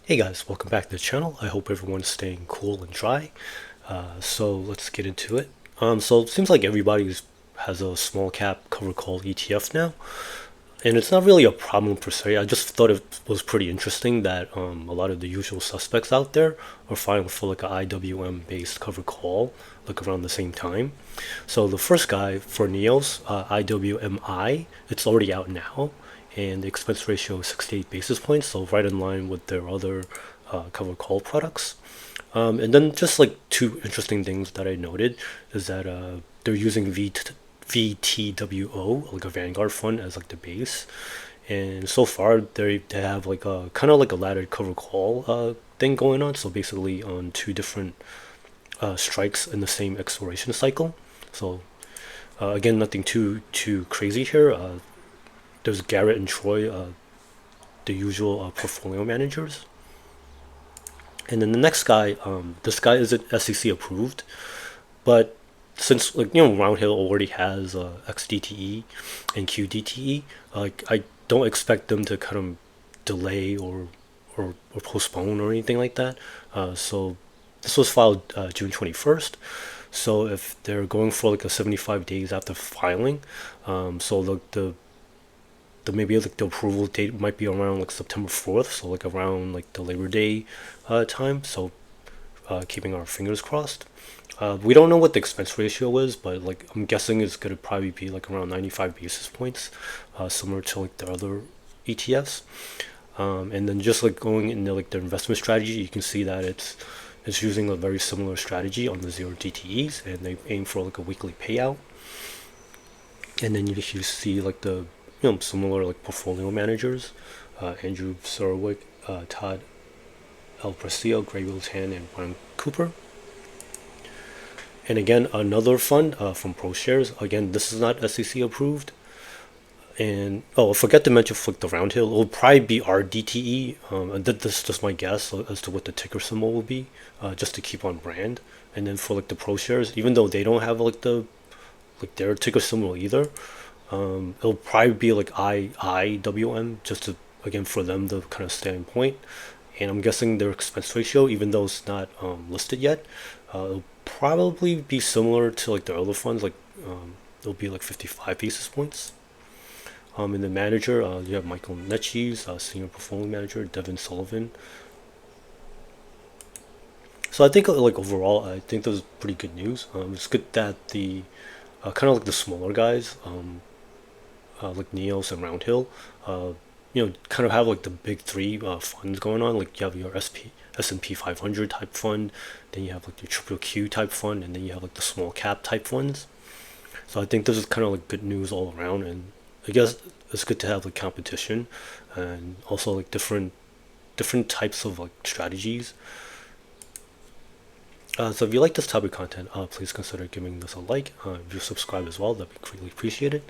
Hey guys, welcome back to the channel. I hope everyone's staying cool and dry. So let's get into it. So it seems like everybody has a small cap cover call ETF now, and it's not really a problem per se. I just thought it was pretty interesting that a lot of the usual suspects out there are filing for like a IWM based cover call like around the same time. So the first guy for NEOS, IWMI, it's already out now, and the expense ratio is 68 basis points, so right in line with their other cover call products. And then just like two interesting things that I noted is that they're using VTWO, like a Vanguard fund, as like the base. And so far they have like a kind of like a laddered cover call thing going on. So basically on two different strikes in the same exploration cycle. So again, nothing too crazy here. There's Garrett and Troy, the usual portfolio managers. And then the next guy, this guy isn't SEC approved, but since like Roundhill already has XDTE and QDTE, like I don't expect them to kind of delay or postpone or anything like that. So this was filed June 21st. So if they're going for like a 75 days after filing, so the maybe like the approval date might be around like September 4th, so like around like the Labor Day time. So keeping our fingers crossed. We don't know what the expense ratio is, but like I'm guessing it's gonna probably be like around 95 basis points, similar to like the other ETFs. And then just like going into like their investment strategy, you can see that it's using a very similar strategy on the zero DTEs, and they aim for like a weekly payout. And then you see like the similar like portfolio managers, Andrew Sorwick, Todd El Precio, Gray Tan, and Brian Cooper. And again, another fund from ProShares. Again, this is not SEC approved. And oh, I forgot to mention for the Roundhill, it will probably be RDTE. And this is just my guess as to what the ticker symbol will be, just to keep on brand. And then for like the ProShares, even though they don't have like their ticker symbol either, it'll probably be like IWM, just to again for them to kind of stay in point. And I'm guessing their expense ratio, even though it's not listed yet, it'll probably be similar to like the other funds. Like it'll be like 55 basis points. In the manager, you have Michael Netchie's senior portfolio manager, Devin Sullivan. So I think like overall, I think that was pretty good news. It's good that the kind of like the smaller guys, like Neos and Roundhill, kind of have like the big three funds going on. Like you have your S&P 500 type fund, then you have like your triple Q type fund, and then you have like the small cap type funds. So I think this is kind of like good news all around, and I guess it's good to have like competition, and also like different types of like strategies. So if you like this type of content, please consider giving this a like. If you subscribe as well, that'd be greatly appreciated.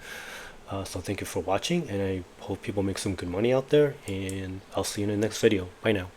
So thank you for watching, and I hope people make some good money out there, and I'll see you in the next video. Bye now.